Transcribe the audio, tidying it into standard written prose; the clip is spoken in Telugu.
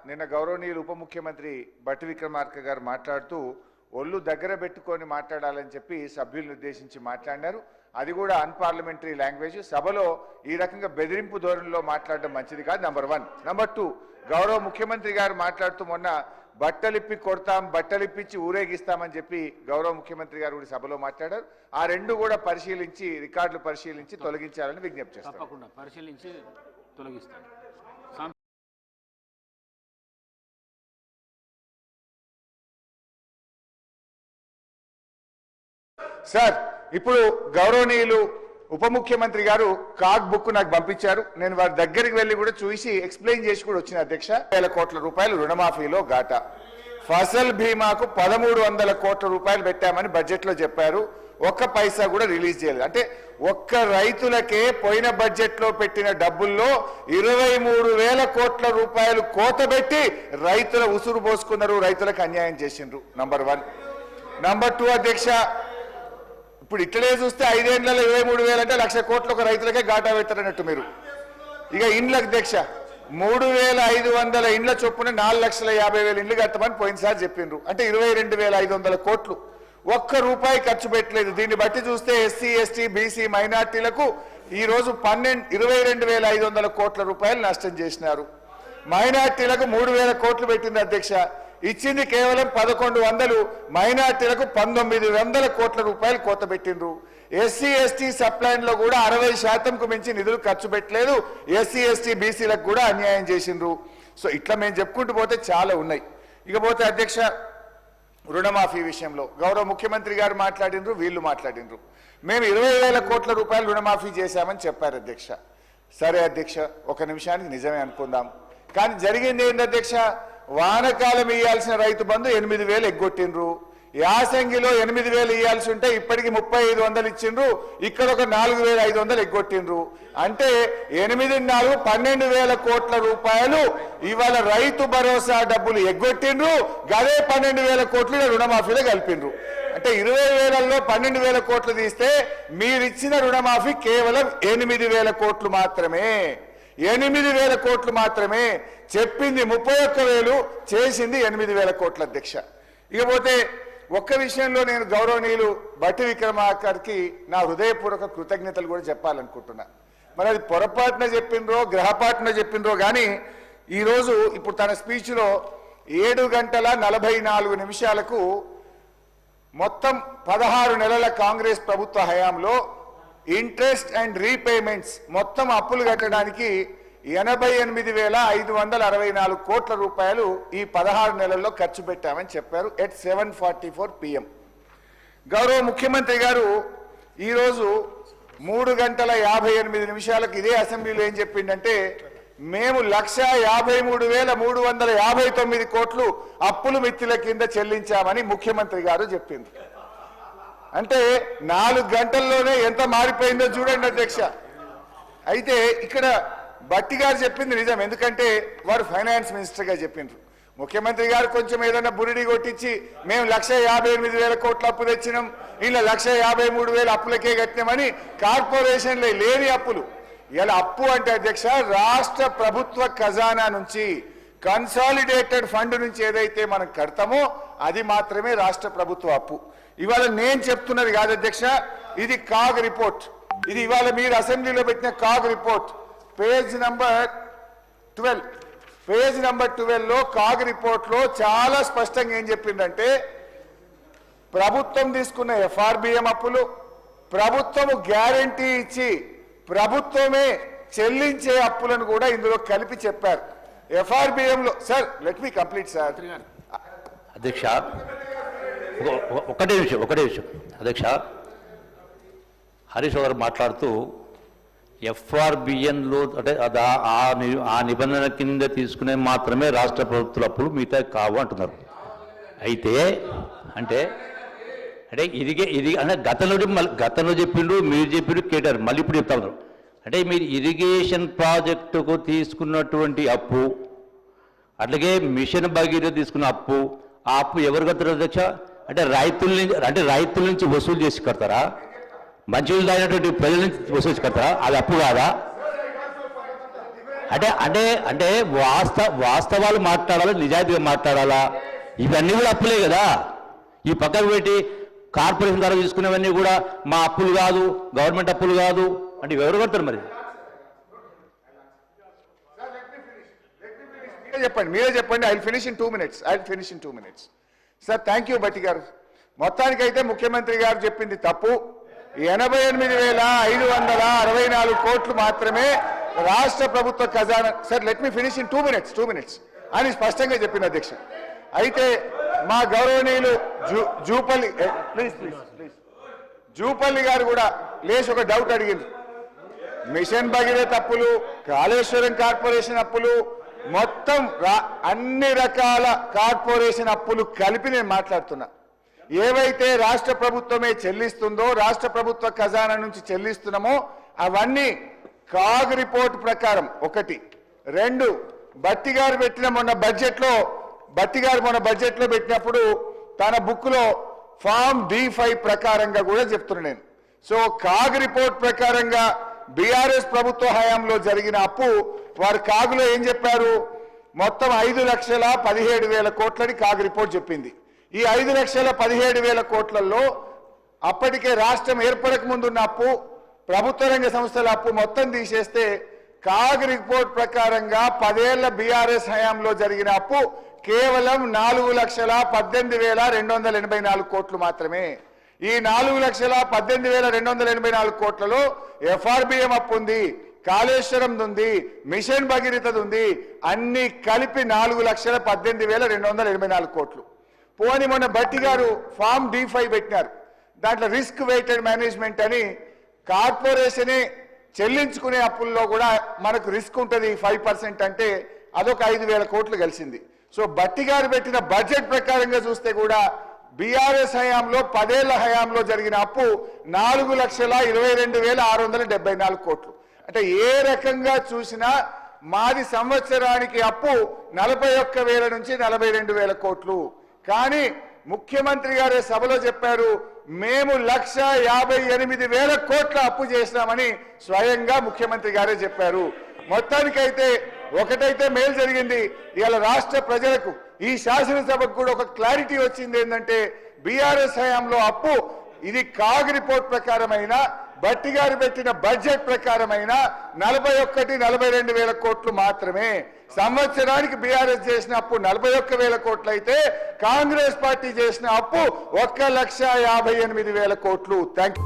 నిన్న గౌరవనీయులు ఉప ముఖ్యమంత్రి బట్టి విక్రమార్క గారు మాట్లాడుతూ ఒళ్ళు దగ్గర పెట్టుకొని మాట్లాడాలని చెప్పి సభ్యులను ఉద్దేశించి మాట్లాడారు. అది కూడా అన్పార్లమెంటరీ లాంగ్వేజ్. సభలో ఈ రకంగా బెదిరింపు ధోరణిలో మాట్లాడడం మంచిది కాదు. నంబర్ 1. నంబర్ 2, గౌరవ ముఖ్యమంత్రి గారు మాట్లాడుతూ మొన్న బట్టలిప్పి కొడతాం, బట్టలిప్పించి ఊరేగిస్తామని చెప్పి గౌరవ ముఖ్యమంత్రి గారు కూడా సభలో మాట్లాడారు. ఆ రెండు కూడా పరిశీలించి రికార్డులు పరిశీలించి తొలగించాలని విజ్ఞప్తి చేస్తారు. తప్పకుండా పరిశీలించి తొలగిస్తారు. సార్, ఇప్పుడు గౌరవనీయులు ఉప ముఖ్యమంత్రి గారు కాగ్ బుక్ నాకు పంపించారు. నేను వారి దగ్గరికి వెళ్లి కూడా చూసి ఎక్స్ప్లెయిన్ చేసి కూడా వచ్చిన అధ్యక్ష. 1,000 కోట్ల రూపాయలు రుణమాఫీలో ఘాటా. ఫసల్ బీమాకు 1,300 కోట్ల రూపాయలు పెట్టామని బడ్జెట్ లో చెప్పారు. ఒక్క పైసా కూడా రిలీజ్ చేయలేదు. అంటే ఒక్క రైతులకే పోయిన బడ్జెట్ లో పెట్టిన డబ్బుల్లో 23,000 కోట్ల రూపాయలు కోతబెట్టి రైతుల ఉసురు పోసుకున్నారు, రైతులకు అన్యాయం చేసిండ్రు. నంబర్ 1. నంబర్ 2 అధ్యక్ష, ఇప్పుడు ఇట్లనే చూస్తే 5 ఏళ్లలో 23,000 అంటే 1,00,000 కోట్లు ఒక రైతులకే ఘాటా పెట్టారన్నట్టు మీరు. ఇక ఇండ్ల అధ్యక్ష, 3,500 ఇండ్ల చొప్పున 4,50,000 ఇండ్లు కట్టమని పోయినసారి చెప్పిండ్రు. అంటే 22,500 కోట్లు. ఒక్క రూపాయి ఖర్చు పెట్టలేదు. దీన్ని బట్టి చూస్తే ఎస్సీ, ఎస్టీ, బీసీ, మైనార్టీలకు ఈ రోజు 22,500 కోట్ల రూపాయలు నష్టం చేసినారు. మైనార్టీలకు 3,000 కోట్లు పెట్టింది అధ్యక్ష. ఇచ్చింది కేవలం 1,100. మైనార్టీలకు 1,900 కోట్ల రూపాయలు కోత పెట్టిండ్రు. ఎస్సీ, ఎస్టీ సప్లైన్ లో కూడా 60% మించి నిధులు ఖర్చు పెట్టలేదు. ఎస్సీ, ఎస్టీ, బీసీలకు కూడా అన్యాయం చేసిండ్రు. సో ఇట్లా మేము చెప్పుకుంటూ పోతే చాలా ఉన్నాయి. ఇకపోతే అధ్యక్ష, రుణమాఫీ విషయంలో గౌరవ ముఖ్యమంత్రి గారు మాట్లాడిండ్రు, వీళ్ళు మాట్లాడిండ్రు. మేము 20,000 కోట్ల రూపాయలు రుణమాఫీ చేశామని చెప్పారు అధ్యక్ష. సరే అధ్యక్ష, ఒక నిమిషానికి నిజమే అనుకుందాం. కానీ జరిగింది ఏంటి అధ్యక్ష? వానకాలం ఇయ్యాల్సిన రైతు బంధు 8,000 ఎగ్గొట్టిండ్రు. యాసంగిలో 8,000 ఇయ్యాల్సి ఉంటే ఇప్పటికి 3,500 ఇచ్చిండ్రు. ఇక్కడ ఒక 4,500 ఎగ్గొట్టిండ్రు. అంటే 8,4 12,000 కోట్ల రూపాయలు ఇవాళ రైతు భరోసా డబ్బులు ఎగ్గొట్టిండ్రు. గదే 12,000 కోట్లు రుణమాఫీలో కలిపిండ్రు. అంటే 20,000లో 12,000 కోట్లు తీస్తే మీరిచ్చిన రుణమాఫీ కేవలం 8,000 కోట్లు మాత్రమే. 8,000 కోట్లు మాత్రమే. చెప్పింది 31,000, చేసింది 8,000 కోట్ల అధ్యక్ష. ఇకపోతే ఒక్క విషయంలో నేను గౌరవనీయులు బట్టి విక్రమార్కకి నా హృదయపూర్వక కృతజ్ఞతలు కూడా చెప్పాలనుకుంటున్నా. మరి అది పొరపాటున చెప్పిండ్రో గ్రహపాటున చెప్పిండ్రో కానీ ఈరోజు ఇప్పుడు తన స్పీచ్లో 7 గంటల 44 నిమిషాలకు మొత్తం 16 నెలల కాంగ్రెస్ ప్రభుత్వ హయాంలో ఇంట్రెస్ట్ అండ్ రీపేమెంట్స్ మొత్తం అప్పులు కట్టడానికి 88,564 కోట్ల రూపాయలు ఈ 16 నెలల్లో ఖర్చు పెట్టామని చెప్పారు ఎట్ 7:44 PM. గౌరవ ముఖ్యమంత్రి గారు ఈరోజు 3 గంటల 58 నిమిషాలకు ఇదే అసెంబ్లీలో ఏం చెప్పిండంటే, మేము 1,53,359 కోట్లు అప్పులు మిత్తుల కింద చెల్లించామని ముఖ్యమంత్రి గారు చెప్పింది. అంటే 4 గంటల్లోనే ఎంత మారిపోయిందో చూడండి అధ్యక్ష. అయితే ఇక్కడ బట్టి గారు చెప్పింది నిజం, ఎందుకంటే వారు ఫైనాన్స్ మినిస్టర్గా చెప్పిండ్రు. ముఖ్యమంత్రి గారు కొంచెం ఏదైనా బురిడి కొట్టించి మేము 1,58,000 కోట్ల అప్పు తెచ్చినాం, ఇలా 1,53,000 అప్పులకే కట్టినామని కార్పొరేషన్లో లేని అప్పులు. ఇలా అప్పు అంటే అధ్యక్ష రాష్ట్ర ప్రభుత్వ ఖజానా నుంచి కన్సాలిడేటెడ్ ఫండ్ నుంచి ఏదైతే మనం కడతామో అది మాత్రమే రాష్ట్ర ప్రభుత్వ అప్పు. ఇవాళ నేను చెప్తున్నది కాదు అధ్యక్ష, ఇది కాగ్ రిపోర్ట్. ఇది ఇవాళ మీరు అసెంబ్లీలో పెట్టిన కాగ్ రిపోర్ట్. పేజ్ నంబర్ 12లో కాగ్ రిపోర్ట్ లో చాలా స్పష్టంగా ఏం చెప్పిందంటే, ప్రభుత్వం తీసుకున్న FRBM అప్పులు ప్రభుత్వము గ్యారంటీ ఇచ్చి ప్రభుత్వమే చెల్లించే అప్పులను కూడా ఇందులో కలిపి చెప్పారు. FRBM లో sir let me complete sir అధ్యక్ష. ఒకటే విషయం అధ్యక్ష, హరీష్ గారు మాట్లాడుతూ FRBMలో అంటే ఆ నిబంధన కింద తీసుకునే మాత్రమే రాష్ట్ర ప్రభుత్వ అప్పులు, మిగతా కావు అంటున్నారు. అయితే అంటే ఇది అంటే గతంలో చెప్పిండ్రు, మీరు చెప్పిండ్రు, కేటారు, మళ్ళీ ఇప్పుడు చెప్తా ఉన్నారు. అంటే మీరు ఇరిగేషన్ ప్రాజెక్టుకు తీసుకున్నటువంటి అప్పు, అట్లాగే మిషన్ భగీరథ తీసుకున్న అప్పు, ఆ అప్పు ఎవరు కడతారు అధ్యక్ష? అంటే రైతుల నుంచి వసూలు చేసి కడతారా? మంచినీళ్ళు తాగినటువంటి ప్రజల నుంచి వసూలు కడతారా? అది అప్పు కాదా? అంటే అంటే అంటే వాస్తవాలు మాట్లాడాలా, నిజాయితీగా మాట్లాడాలా? ఇవన్నీ కూడా అప్పులే కదా. ఈ పక్కకు పెట్టి కార్పొరేషన్ ద్వారా తీసుకునేవన్నీ కూడా మా అప్పులు కాదు, గవర్నమెంట్ అప్పులు కాదు అంటే ఎవరు కడతారు మరి? మీరే చెప్పండి. I finish in 2 minutes. Sir thank you బట్టి గారు. మొత్తానికైతే ముఖ్యమంత్రి గారు చెప్పింది తప్పు. 88,564 కోట్లు మాత్రమే రాష్ట్ర ప్రభుత్వ ఖజానా. Sir let me finish in 2 minutes అని స్పష్టంగా చెప్పిన అధ్యక్ష. అయితే మా గౌరవనీయులు జూపల్లి గారు కూడా లేచి ఒక డౌట్ అడిగింది. మిషన్ భగీరథ అప్పులు, కాళేశ్వరం కార్పొరేషన్ అప్పులు, మొత్తం అన్ని రకాల కార్పొరేషన్ అప్పులు కలిపి నేను మాట్లాడుతున్నా. ఏవైతే రాష్ట్ర ప్రభుత్వమే చెల్లిస్తుందో, రాష్ట్ర ప్రభుత్వ ఖజానా నుంచి చెల్లిస్తున్నామో అవన్నీ కాగ్ రిపోర్ట్ ప్రకారం 1. 2 బట్టి గారు పెట్టిన మొన్న బడ్జెట్లో పెట్టినప్పుడు తన బుక్ లో ఫామ్ D5 ప్రకారంగా కూడా చెప్తున్నా నేను. సో కాగ్ రిపోర్ట్ ప్రకారంగా బీఆర్ఎస్ ప్రభుత్వ హయాంలో జరిగిన అప్పు వారు కాగులో ఏం చెప్పారు? మొత్తం 5,17,000 కోట్లని కాగ్ రిపోర్ట్ చెప్పింది. ఈ 5,17,000 కోట్లలో అప్పటికే రాష్ట్రం ఏర్పడక ముందున్న అప్పు, ప్రభుత్వ రంగ సంస్థల అప్పు మొత్తం తీసేస్తే కాగ్ రిపోర్ట్ ప్రకారంగా 10 ఏళ్ల బీఆర్ఎస్ హయాంలో జరిగిన అప్పు కేవలం 4,18,284 కోట్లు మాత్రమే. ఈ 4,18,284 కోట్లలో FRBM అప్పు ఉంది, కాళేశ్వరం ఉంది, మిషన్ భగీరథ ఉంది, అన్ని కలిపి 4,18,284 కోట్లు. పోని మొన్న బట్టి గారు ఫామ్ D5 పెట్టినారు. దాంట్లో రిస్క్ వెయిటెడ్ మేనేజ్మెంట్ అని కార్పొరేషనే చెల్లించుకునే అప్పుల్లో కూడా మనకు రిస్క్ ఉంటుంది 5% అంటే అదొక 5,000 కోట్లు కలిసింది. సో బట్టి గారు పెట్టిన బడ్జెట్ ప్రకారంగా చూస్తే కూడా బీఆర్ఎస్ హయాంలో 10 ఏళ్ల హయాంలో జరిగిన అప్పు 4,22,674 కోట్లు. అంటే ఏ రకంగా చూసినా మాది సంవత్సరానికి అప్పు 41,000 నుంచి 42,000 కోట్లు. కానీ ముఖ్యమంత్రి గారే సభలో చెప్పారు, మేము 1,58,000 కోట్ల అప్పు చేసినామని స్వయంగా ముఖ్యమంత్రి గారే చెప్పారు. మొత్తానికైతే ఒకటైతే మేలు జరిగింది. ఇవాళ రాష్ట్ర ప్రజలకు, ఈ శాసనసభకు కూడా ఒక క్లారిటీ వచ్చింది. ఏంటంటే బీఆర్ఎస్ హయాంలో అప్పు ఇది కాగ్ రిపోర్ట్ ప్రకారమైన, బట్టి గారు పెట్టిన బడ్జెట్ ప్రకారమైన 41,42,000 కోట్లు మాత్రమే. సంవత్సరానికి బీఆర్ఎస్ చేసిన అప్పు 41,000 కోట్లు అయితే కాంగ్రెస్ పార్టీ చేసిన అప్పు 1,58,000 కోట్లు. Thank you.